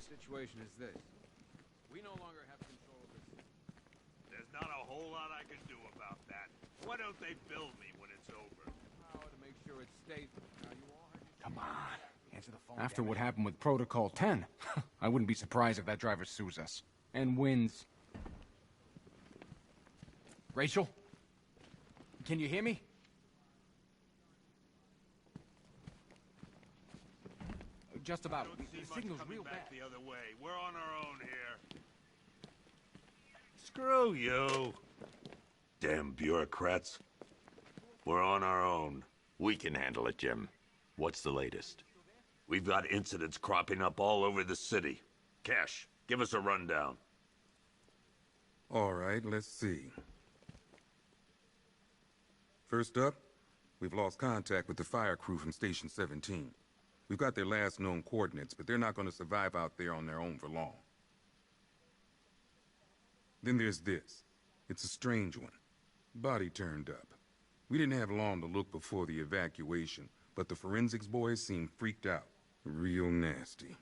situation is this. We no longer have control of this. There's not a whole lot I can do about that. Why don't they build me when it's over? Power to make sure it stays. Now you all heard your... Come on. Answer the phone. After what happened with Protocol 10, I wouldn't be surprised if that driver sues us. And wins. Rachel? Can you hear me? Just about. The signal's real bad. The other way. We're on our own here. Screw you. Damn bureaucrats. We're on our own. We can handle it, Jim. What's the latest? We've got incidents cropping up all over the city. Cash, give us a rundown. All right, let's see. First up, we've lost contact with the fire crew from Station 17. We've got their last known coordinates, but they're not going to survive out there on their own for long. Then there's this. It's a strange one. Body turned up. We didn't have long to look before the evacuation, but the forensics boys seemed freaked out. Real nasty.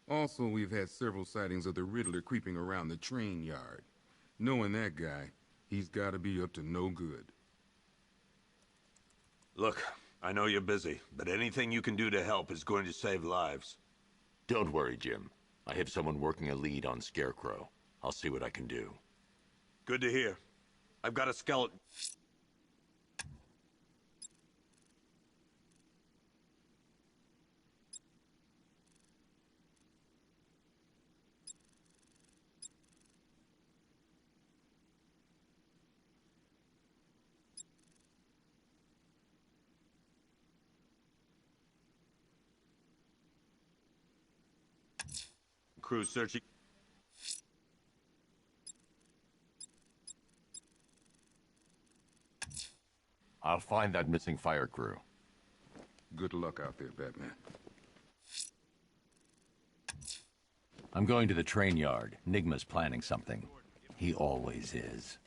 Also, we've had several sightings of the Riddler creeping around the train yard. Knowing that guy, he's got to be up to no good. Look, I know you're busy, but anything you can do to help is going to save lives. Don't worry, Jim. I have someone working a lead on Scarecrow. I'll see what I can do. Good to hear. I've got a skeleton. Crew searching. I'll find that missing fire crew. Good luck out there, Batman. I'm going to the train yard. Nigma's planning something. He always is.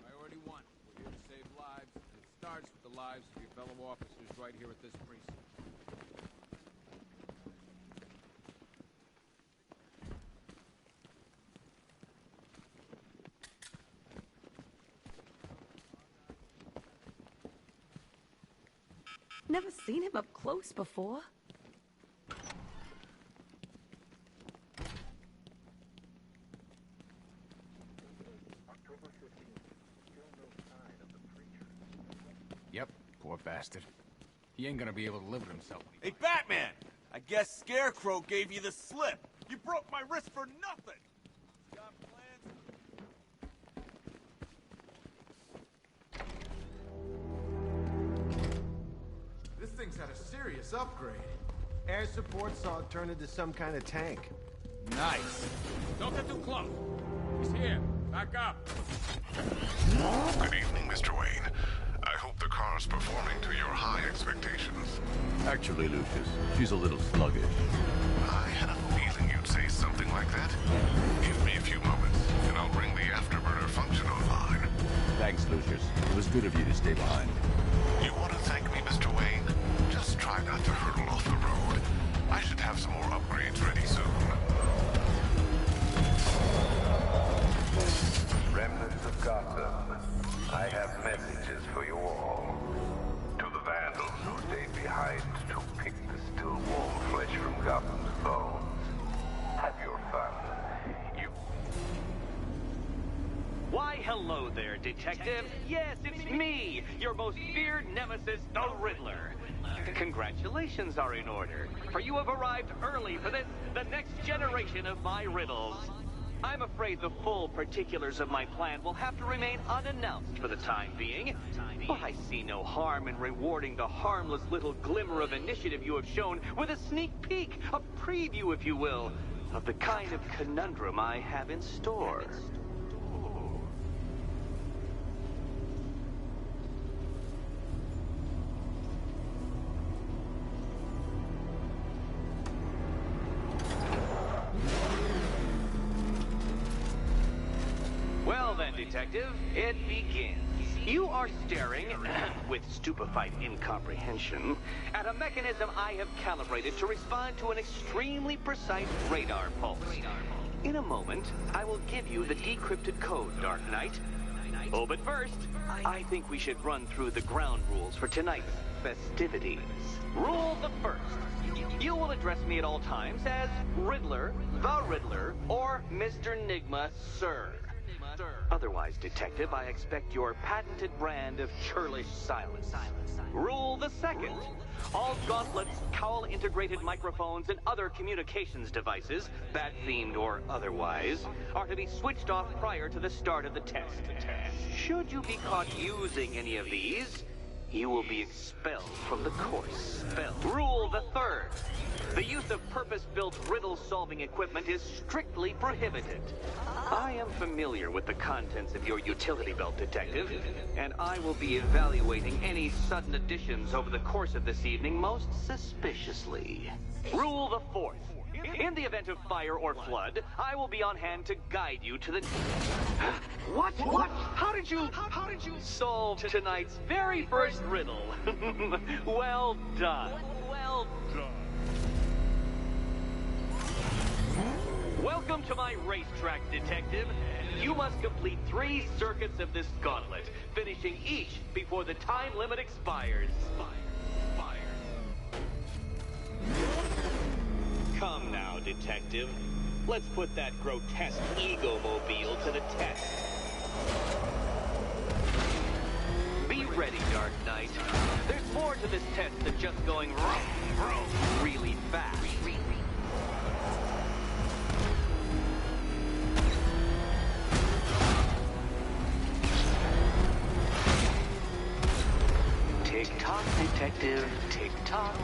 Priority 1. We're here to save lives, and it starts with the lives of your fellow officers right here at this precinct. Never seen him up close before. Yep, poor bastard. He ain't gonna be able to live with himself. Hey, Batman! I guess Scarecrow gave you the slip. You broke my wrist for nothing. Got plans? This thing's had a serious upgrade. Air support saw it turn into some kind of tank. Nice. Don't get too close. He's here. Back up. Good evening, Mr. Wayne. I hope the car's performing to your high expectations. Actually, Lucius, she's a little sluggish. I had a feeling you'd say something like that. Give me a few moments, and I'll bring the afterburner function online. Thanks, Lucius. It was good of you to stay behind. You want to thank me, Mr. Wayne? Just try not to hurtle off the road. I should have some more upgrades ready soon. Remnants of Gotham, I have messages for you all. To the vandals who stayed behind to pick the still warm flesh from Gotham's bones. Have your fun. You... Why, hello there, Detective. Yes, it's me, your most feared nemesis, the Riddler. Congratulations are in order, for you have arrived early for this, the next generation of my riddles. I'm afraid the full particulars of my plan will have to remain unannounced for the time being, but I see no harm in rewarding the harmless little glimmer of initiative you have shown with a sneak peek, a preview, if you will, of the kind of conundrum I have in store. Well then, Detective, it begins. You are staring, with stupefied incomprehension, at a mechanism I have calibrated to respond to an extremely precise radar pulse. In a moment, I will give you the decrypted code, Dark Knight. Oh, but first, I think we should run through the ground rules for tonight's festivities. Rule the first. You will address me at all times as Riddler, the Riddler, or Mr. Nigma, sir. Otherwise, Detective, I expect your patented brand of churlish silence. Rule the second. All gauntlets, cowl-integrated microphones, and other communications devices, bat-themed or otherwise, are to be switched off prior to the start of the test. Should you be caught using any of these, you will be expelled from the course. Rule the third. The use of purpose-built riddle-solving equipment is strictly prohibited. I am familiar with the contents of your utility belt, Detective, and I will be evaluating any sudden additions over the course of this evening most suspiciously. Rule the fourth. In the event of fire or flood, I will be on hand to guide you to the... What? How did you solve tonight's very first riddle? Well done. Welcome to my racetrack, Detective. You must complete 3 circuits of this gauntlet, finishing each before the time limit expires. Come now, Detective. Let's put that grotesque ego-mobile to the test. Be ready, Dark Knight. There's more to this test than just going really fast. Tick-tock, Detective, tick-tock.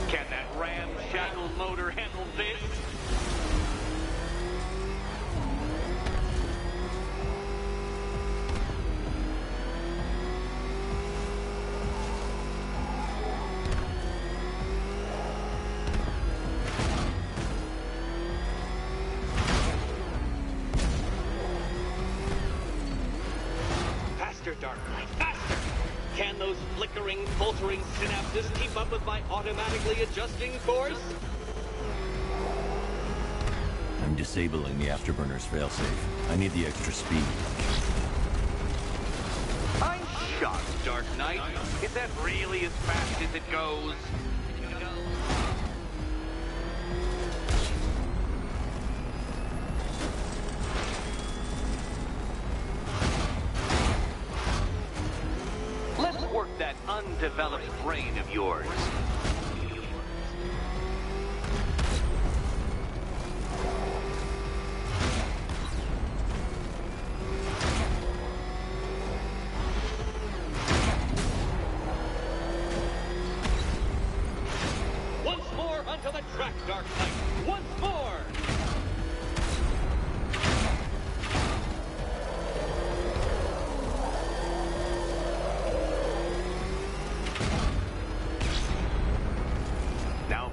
Can that ramshackle motor handle this? Dark Knight, faster! Can those flickering, faltering synapses keep up with my automatically adjusting course? I'm disabling the afterburner's failsafe. I need the extra speed. I'm shocked, Dark Knight. Is that really as fast as it goes? That undeveloped brain of yours. Once more onto the track, Dark Knight. Once more!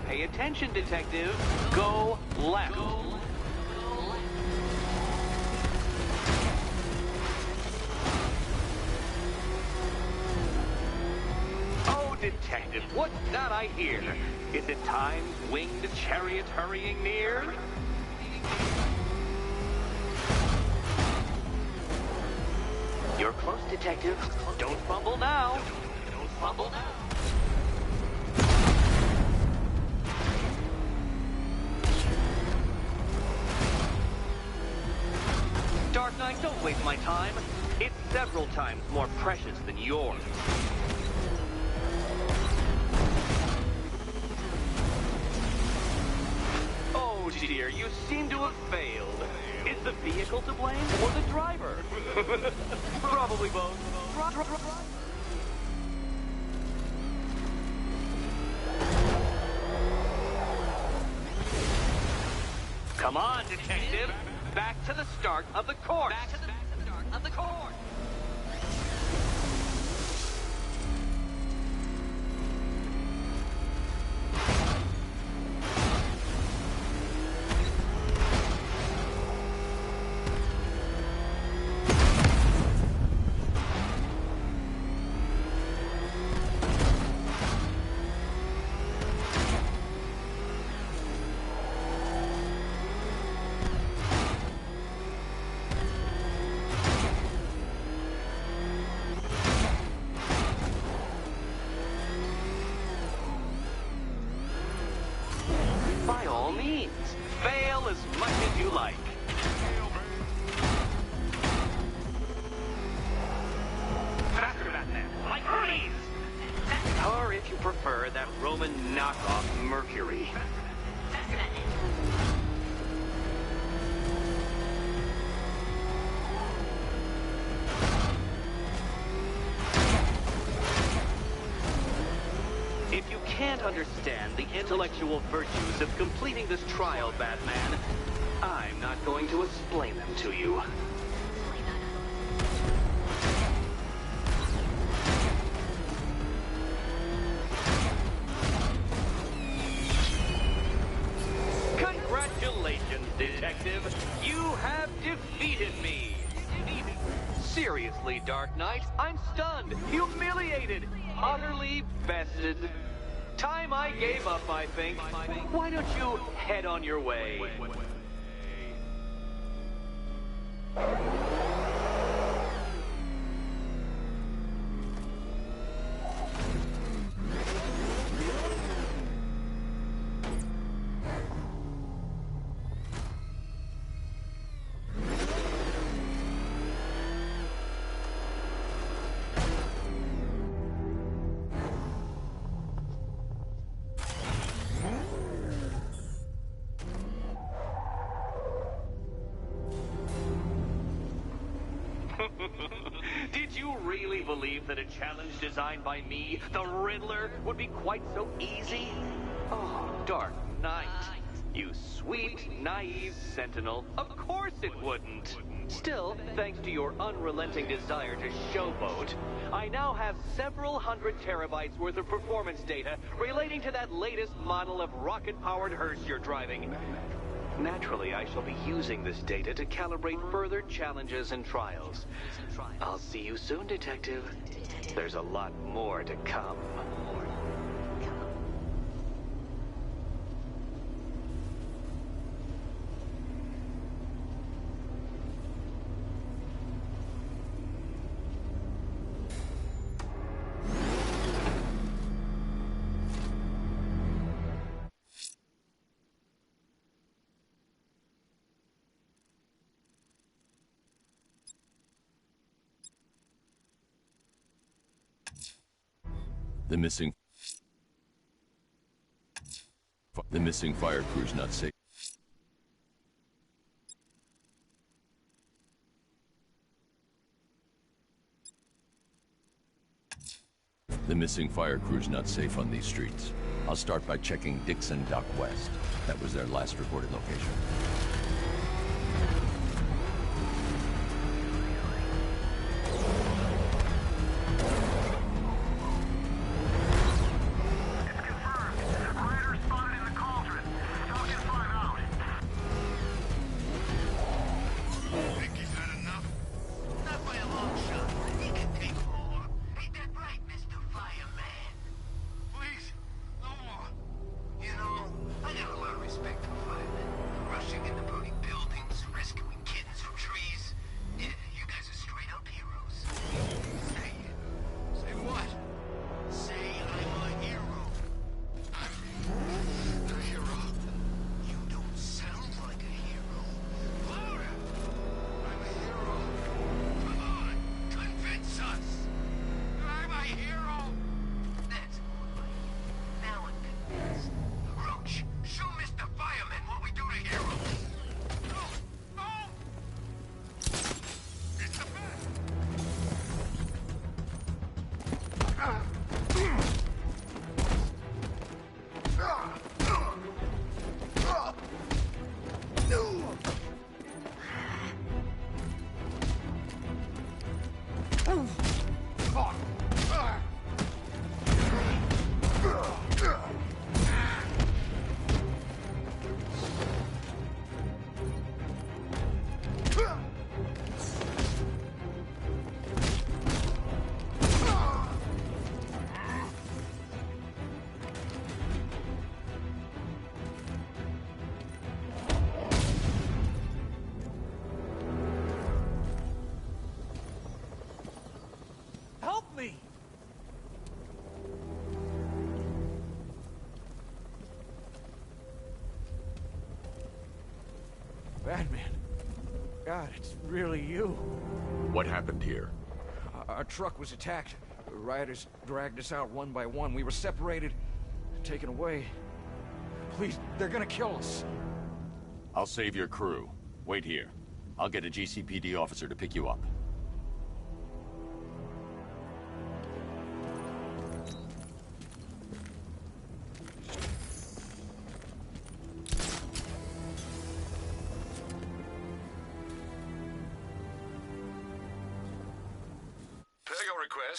Pay attention, Detective. Go left. Oh, Detective, what's that I hear? Is it time's winged chariot hurrying near? You're close, Detective. Don't fumble now. Don't fumble now. Dark Knight, don't waste my time. It's several times more precious than yours. Oh dear, you seem to have failed. Is the vehicle to blame or the driver? Probably both. Come on, Detective. Back to the start of the course. Back to the start of the course. Fail as much as you like. Faster, Batman! Like Hermes! Or if you prefer, that Roman knockoff Mercury. If you can't understand the intellectual virtues of completing this trial, Batman, I'm not going to explain them to you. Congratulations, Detective. You have defeated me. Seriously, Dark Knight, I'm stunned, humiliated, utterly bested. Time I gave up, I think. Why don't you head on your way? Did you really believe that a challenge designed by me, the Riddler, would be quite so easy? Oh, Dark Knight. You sweet, naive sentinel. Of course it wouldn't. Still, thanks to your unrelenting desire to showboat, I now have several hundred terabytes worth of performance data relating to that latest model of rocket-powered hearse you're driving. Naturally, I shall be using this data to calibrate further challenges and trials. I'll see you soon, Detective. There's a lot more to come. The missing fire crew's not safe. The missing fire crew's not safe on these streets. I'll start by checking Dixon Dock West. That was their last reported location. Respect for firemen rushing into Batman. God, it's really you. What happened here? Our truck was attacked. The rioters dragged us out one by one. We were separated, taken away. Please, they're gonna kill us. I'll save your crew. Wait here. I'll get a GCPD officer to pick you up.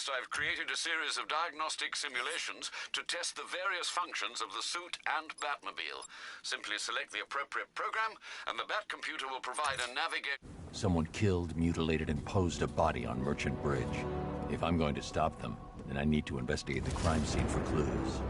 I've created a series of diagnostic simulations to test the various functions of the suit and Batmobile. Simply select the appropriate program, and the Bat computer will provide a navigation. Someone killed, mutilated, and posed a body on Merchant Bridge. If I'm going to stop them, then I need to investigate the crime scene for clues.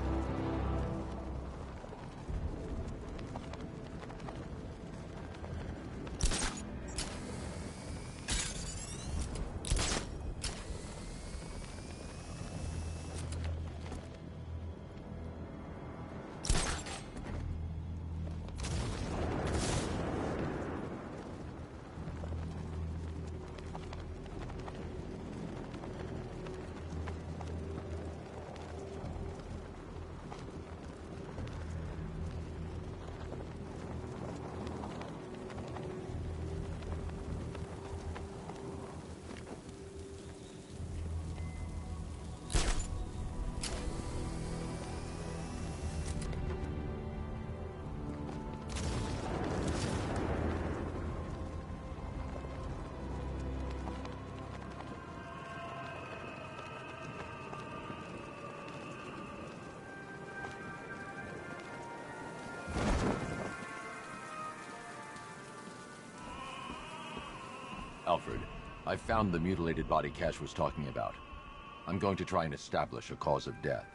Alfred, I found the mutilated body Cash was talking about. I'm going to try and establish a cause of death.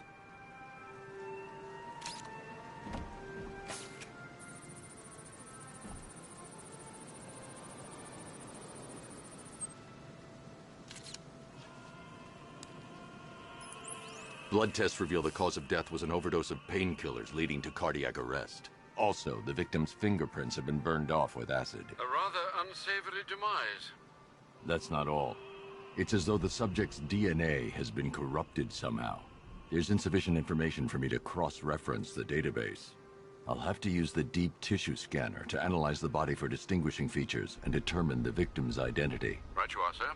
Blood tests reveal the cause of death was an overdose of painkillers leading to cardiac arrest. Also, the victim's fingerprints have been burned off with acid. A rather unsavory demise. That's not all. It's as though the subject's DNA has been corrupted somehow. There's insufficient information for me to cross-reference the database. I'll have to use the deep tissue scanner to analyze the body for distinguishing features and determine the victim's identity. Right you are, sir.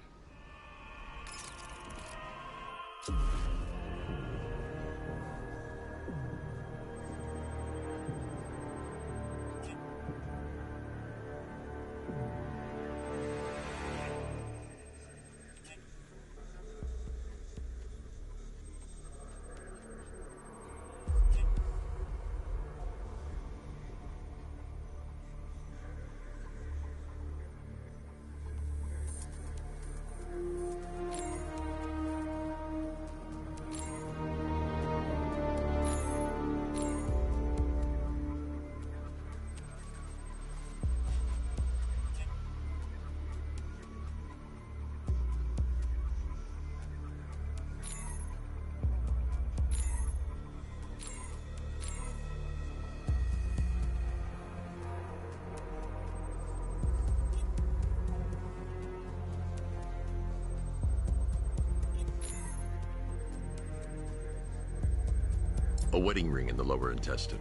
A wedding ring in the lower intestine.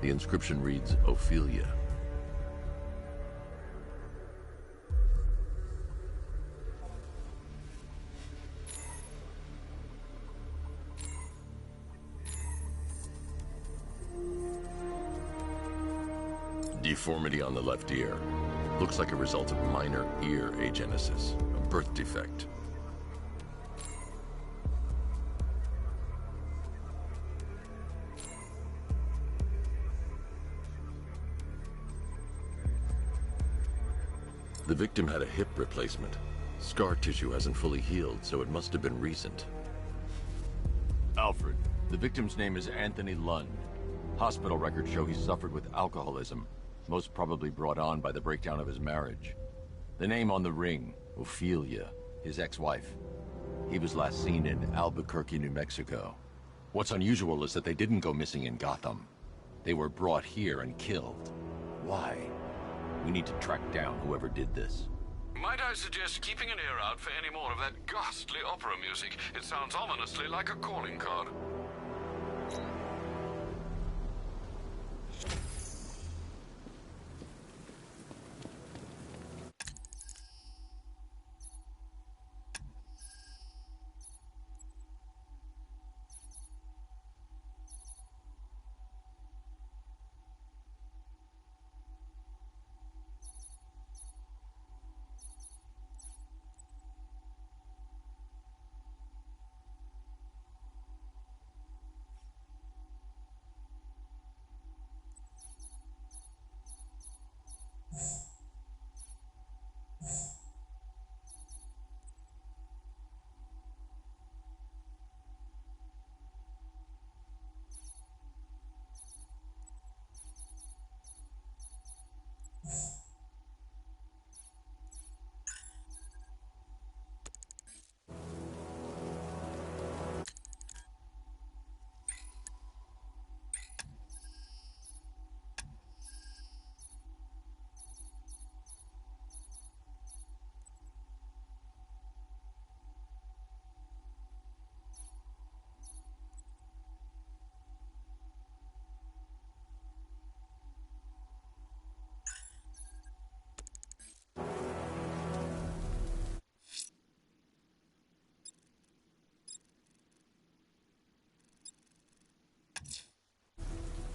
The inscription reads, Ophelia. Deformity on the left ear. Looks like a result of minor ear agenesis, a birth defect. The victim had a hip replacement. Scar tissue hasn't fully healed, so it must have been recent. Alfred, the victim's name is Anthony Lund. Hospital records show he suffered with alcoholism, most probably brought on by the breakdown of his marriage. The name on the ring, Ophelia, his ex-wife. He was last seen in Albuquerque, New Mexico. What's unusual is that they didn't go missing in Gotham. They were brought here and killed. Why? We need to track down whoever did this. Might I suggest keeping an ear out for any more of that ghastly opera music? It sounds ominously like a calling card.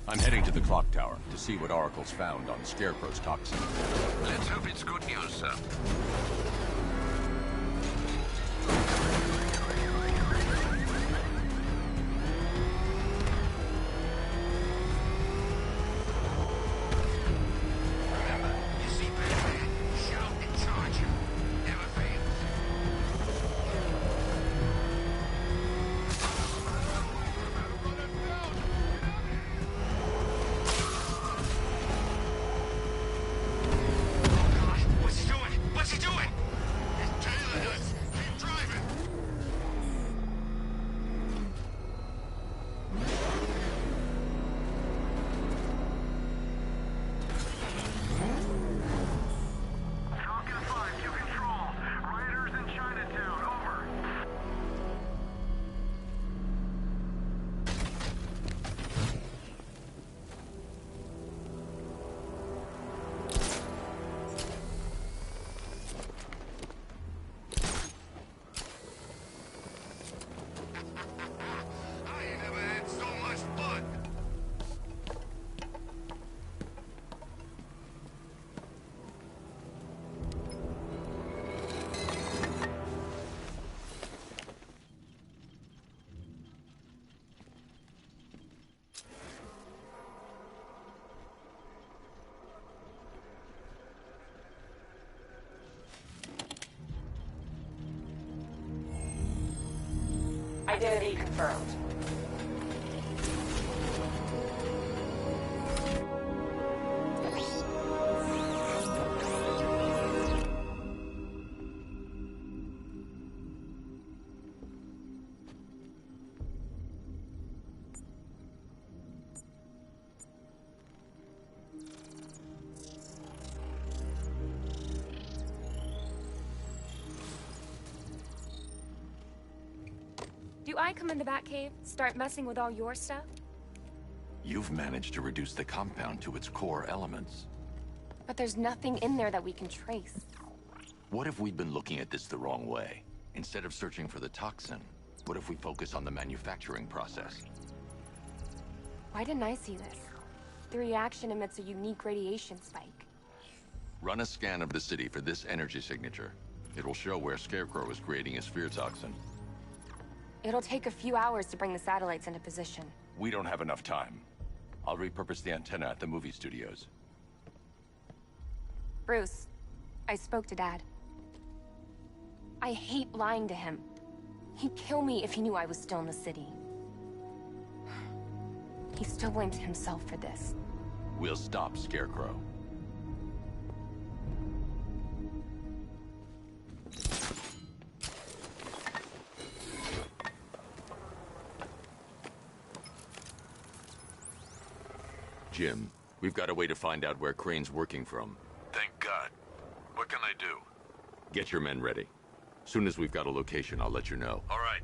I'm heading to the clock tower to see what Oracle's found on Scarecrow's toxin. Let's hope it's good news, sir. Identity confirmed. Do I come in the Batcave, start messing with all your stuff? You've managed to reduce the compound to its core elements. But there's nothing in there that we can trace. What if we've been looking at this the wrong way? Instead of searching for the toxin, what if we focus on the manufacturing process? Why didn't I see this? The reaction emits a unique radiation spike. Run a scan of the city for this energy signature. It will show where Scarecrow is creating his fear toxin. It'll take a few hours to bring the satellites into position. We don't have enough time. I'll repurpose the antenna at the movie studios. Bruce, I spoke to Dad. I hate lying to him. He'd kill me if he knew I was still in the city. He still blames himself for this. We'll stop Scarecrow. Jim, we've got a way to find out where Crane's working from. Thank God. What can I do? Get your men ready. Soon as we've got a location, I'll let you know. All right.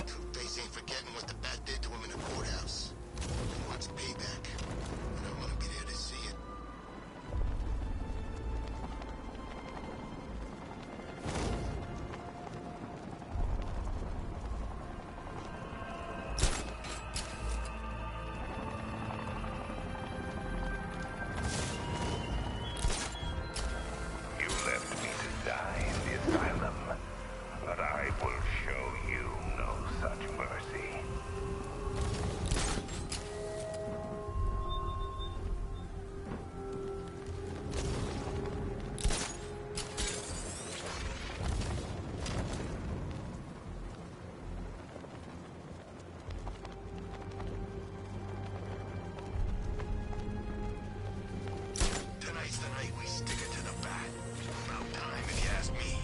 Two-Face ain't forgetting what the bat did to him in the courthouse. He wants payback, and I want to be there to see it. You left me to die in the asylum, but I will show you no such mercy. Tonight's the night we stick it to the bat. About time, if you ask me.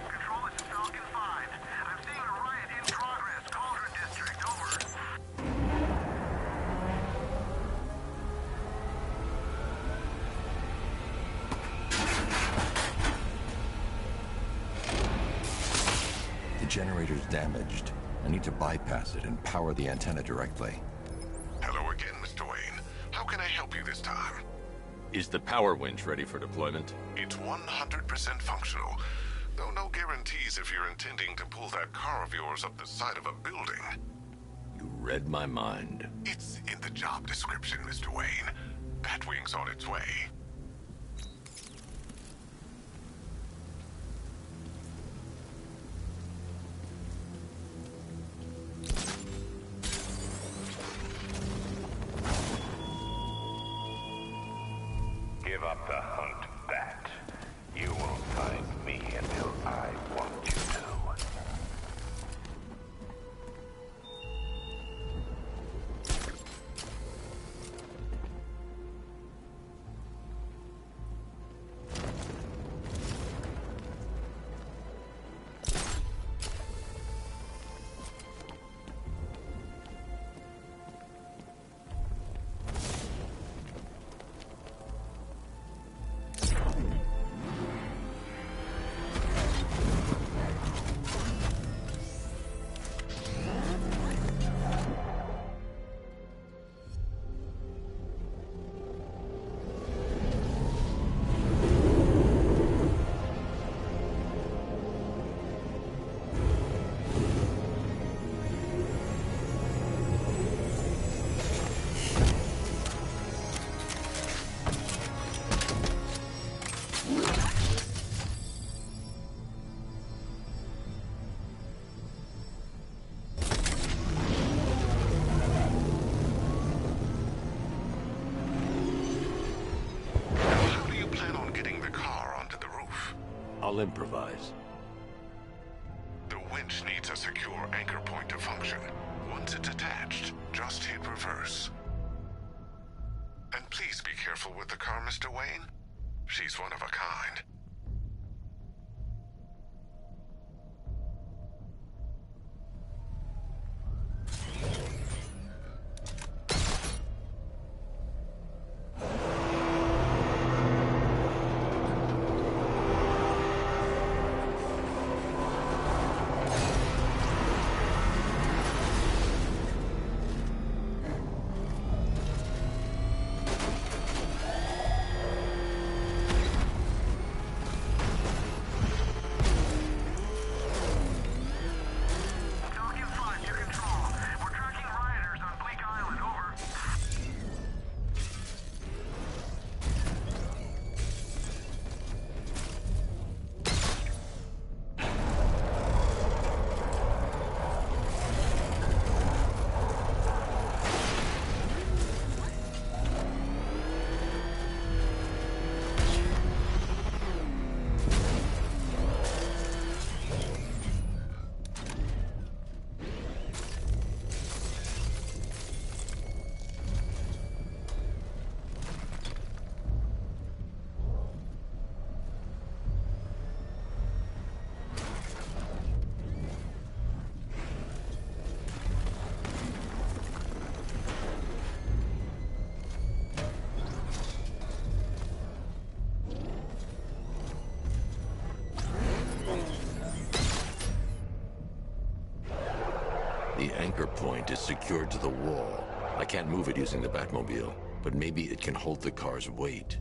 Control, this is Falcon 5. I'm seeing a riot in progress. Cauldron District, over. The generator's damaged. I need to bypass it and power the antenna directly. Hello again, Mr. Wayne. How can I help you this time? Is the power winch ready for deployment? It's 100% functional, though no guarantees if you're intending to pull that car of yours up the side of a building. You read my mind. It's in the job description, Mr. Wayne. Batwing's on its way. Give up the hunt, Bat. You won't find me until I want you to. How do you plan on getting the car onto the roof? I'll improvise. The winch needs a secure anchor point to function. Once it's attached, just hit reverse. And please be careful with the car, Mr. Wayne. She's one of a kind. The anchor point is secured to the wall. I can't move it using the Batmobile, but maybe it can hold the car's weight.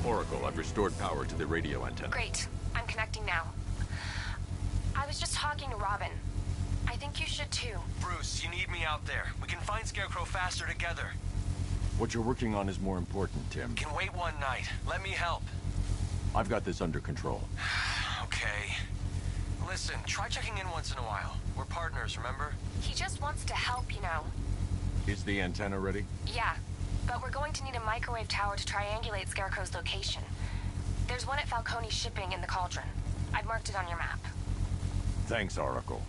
Oracle, I've restored power to the radio antenna. Great. I'm connecting now. I was just talking to Robin. I think you should too. Bruce, you need me out there. We can find Scarecrow faster together. What you're working on is more important, Tim. Can wait one night. Let me help. I've got this under control. Okay. Listen, try checking in once in a while. We're partners, remember? He just wants to help, you know. Is the antenna ready? Yeah, but we're going to need a microwave tower to triangulate Scarecrow's location. There's one at Falcone's shipping in the Cauldron. I've marked it on your map. Thanks, Oracle.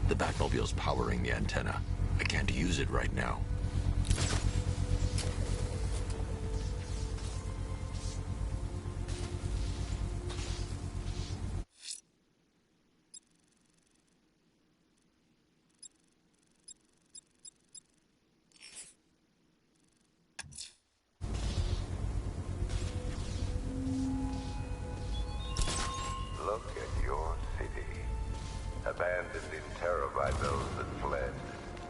The Batmobile's powering the antenna. I can't use it right now. Look at your city. Abandoned in terror by those that fled.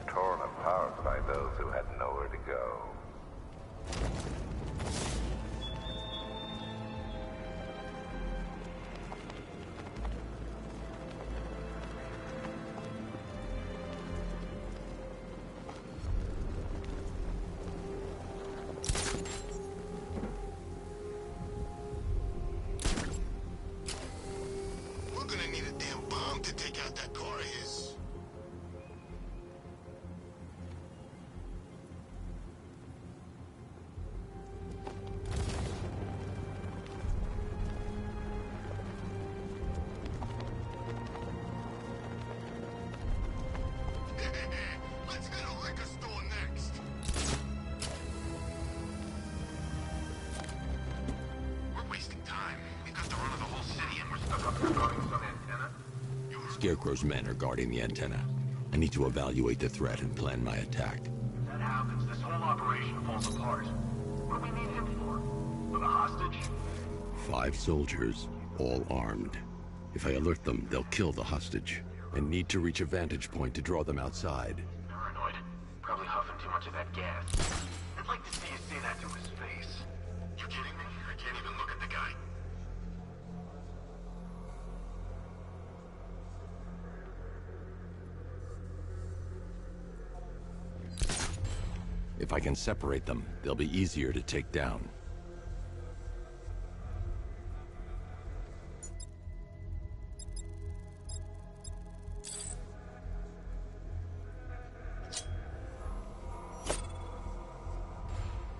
Torn apart by those who had nowhere to go. We're gonna need a damn bomb to take out that car of his. Let's hit a liquor store next. We're wasting time. We've got the run of the whole city and we're stuck up here guarding some antenna. Scarecrow's men are guarding the antenna. I need to evaluate the threat and plan my attack. If that happens, this whole operation falls apart. What do we need him for? For the hostage? 5 soldiers, all armed. If I alert them, they'll kill the hostage. I need to reach a vantage point to draw them outside. Paranoid. Probably huffing too much of that gas. I'd like to see you say that to his face. You kidding me? I can't even look at the guy. If I can separate them, they'll be easier to take down.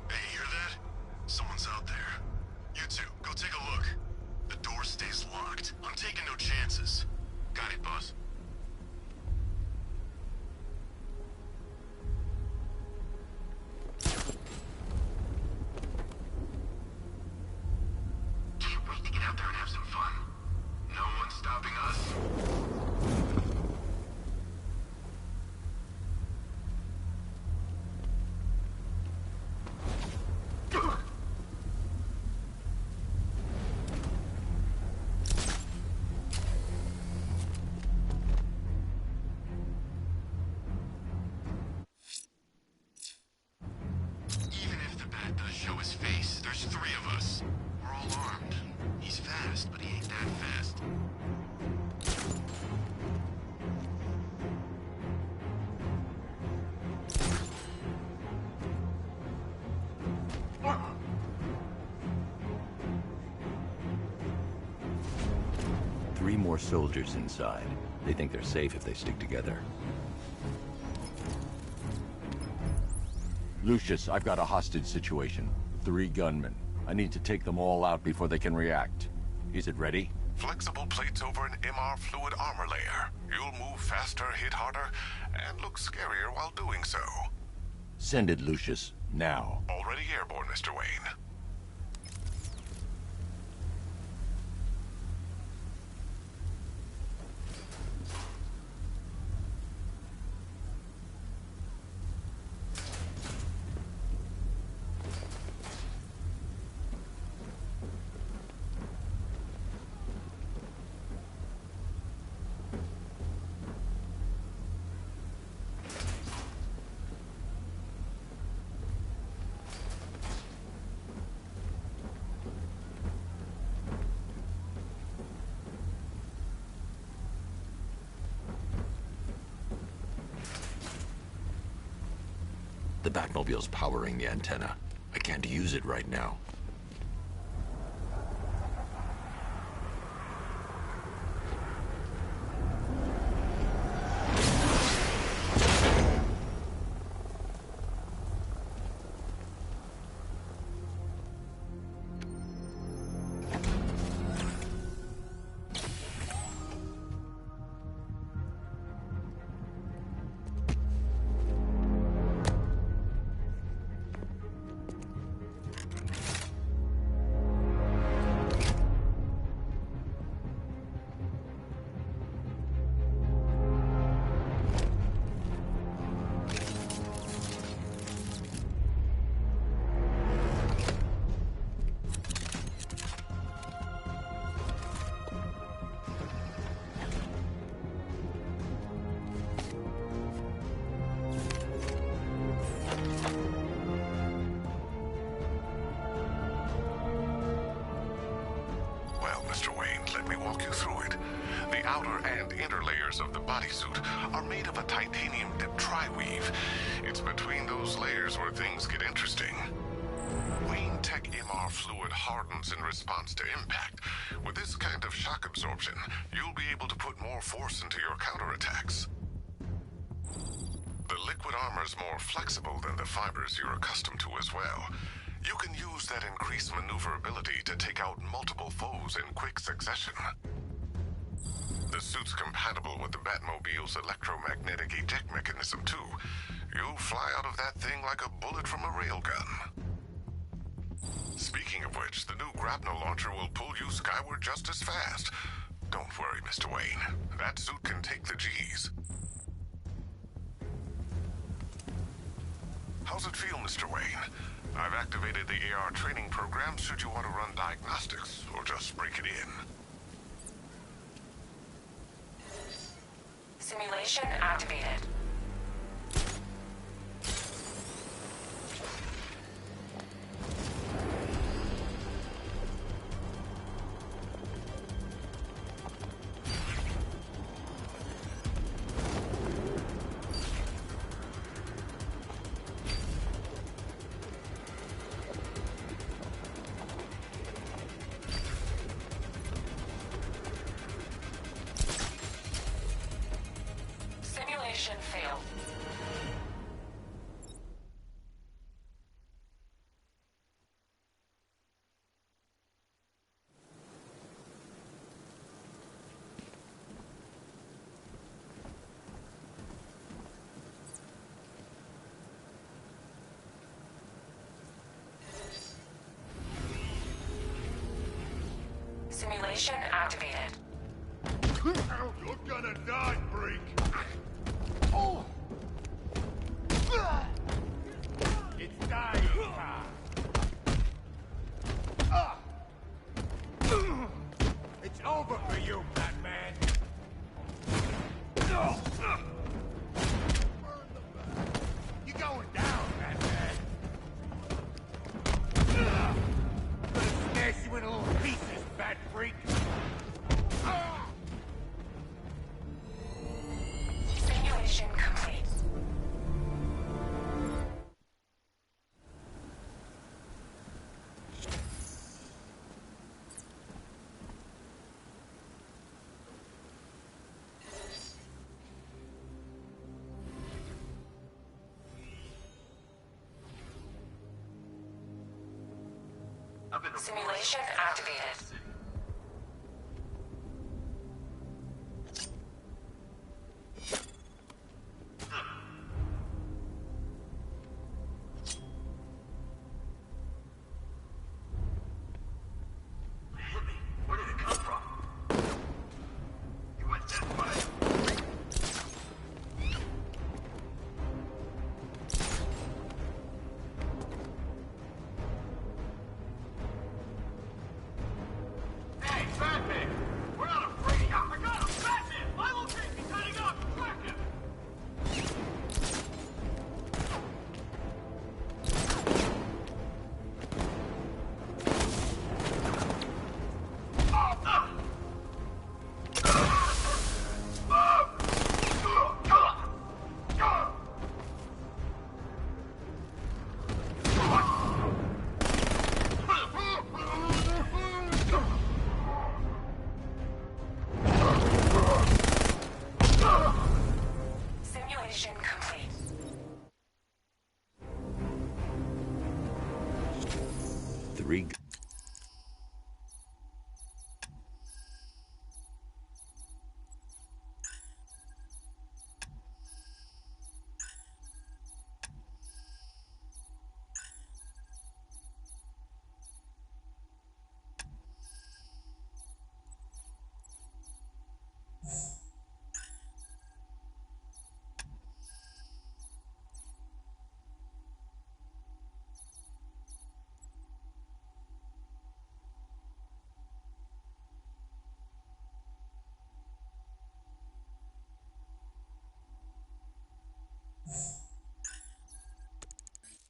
Hey, you hear that? Someone's out there. You two, go take a look. The door stays locked. I'm taking no chances. Got it, boss. Can't wait to get out there and have some fun. No one's stopping us. Even if the bat does show his face, there's 3 of us. We're all armed. He's fast, but he ain't that fast. more soldiers inside. They think they're safe if they stick together. Lucius, I've got a hostage situation. 3 gunmen. I need to take them all out before they can react. Is it ready? Flexible plates over an MR fluid armor layer. You'll move faster, hit harder, and look scarier while doing so. Send it, Lucius. Now. Already airborne, Mr. Wayne. The Batmobile's powering the antenna. I can't use it right now. Of the bodysuit are made of a titanium dip tri-weave. It's between those layers where things get interesting. Wayne Tech MR fluid hardens in response to impact. With this kind of shock absorption, you'll be able to put more force into your counterattacks. The liquid armor's more flexible than the fibers you're accustomed to as well. You can use that increased maneuverability to take out multiple foes in quick succession. The suit's compatible with the Batmobile's electromagnetic eject mechanism, too. You'll fly out of that thing like a bullet from a railgun. Speaking of which, the new grapnel launcher will pull you skyward just as fast. Don't worry, Mr. Wayne. That suit can take the G's. How's it feel, Mr. Wayne? I've activated the AR training program should you want to run diagnostics, or just break it in. Simulation activated. Simulation failed. Simulation activated. You're gonna die, freak! Oh! It's dying time. It's over for you, Batman. You're going down, Batman. I'm gonna smash you into little pieces, Bat Freak. Simulation complete. in the Simulation activated. Where did it come from? You went that way. Hey, Batman! We're not afraid of you. I got him! Batman! My location! He's heading up! Track him! Simulation complete. Three.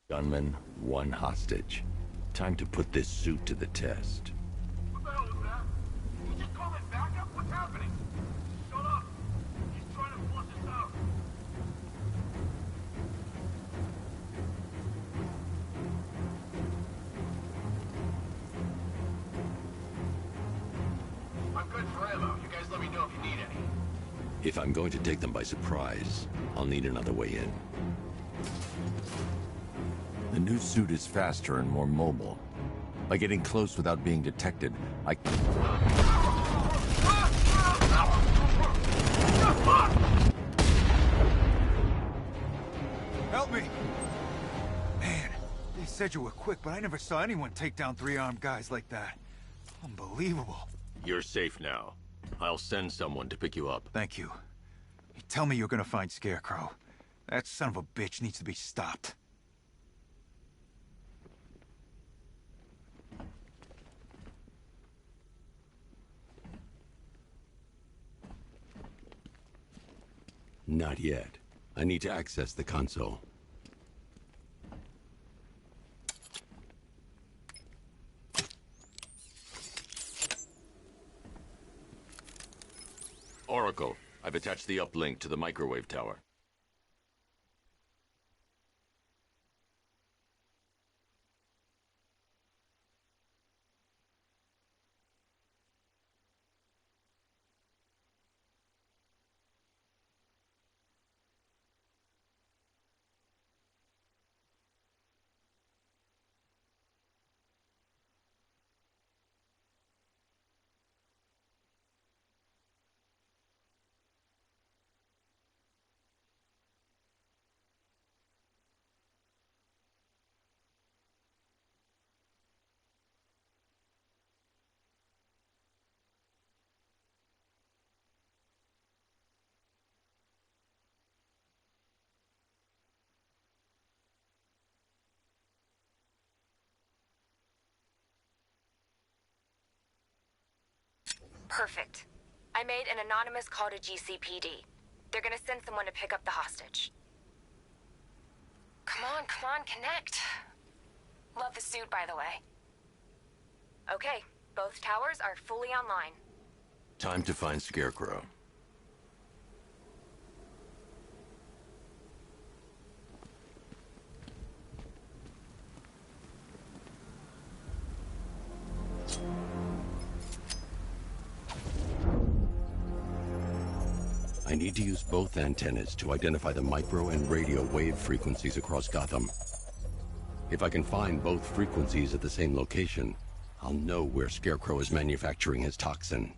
Gunman, one hostage. Time to put this suit to the test. What the hell was that? Did you just call it backup? What's happening? Shut up! He's trying to flush us out. I'm good for ammo. You guys let me know if you need any. If I'm going to take them by surprise, I'll need another way in. The new suit is faster and more mobile. By getting close without being detected, I... Help me! Man, they said you were quick, but I never saw anyone take down 3 armed guys like that. Unbelievable. You're safe now. I'll send someone to pick you up. Thank you. You tell me you're gonna find Scarecrow. That son of a bitch needs to be stopped. Not yet. I need to access the console. Oracle, I've attached the uplink to the microwave tower. Perfect. I made an anonymous call to GCPD. They're gonna send someone to pick up the hostage. Come on, connect. Love the suit, by the way. Okay, both towers are fully online. Time to find Scarecrow. I need to use both antennas to identify the micro and radio wave frequencies across Gotham. If I can find both frequencies at the same location, I'll know where Scarecrow is manufacturing his toxin.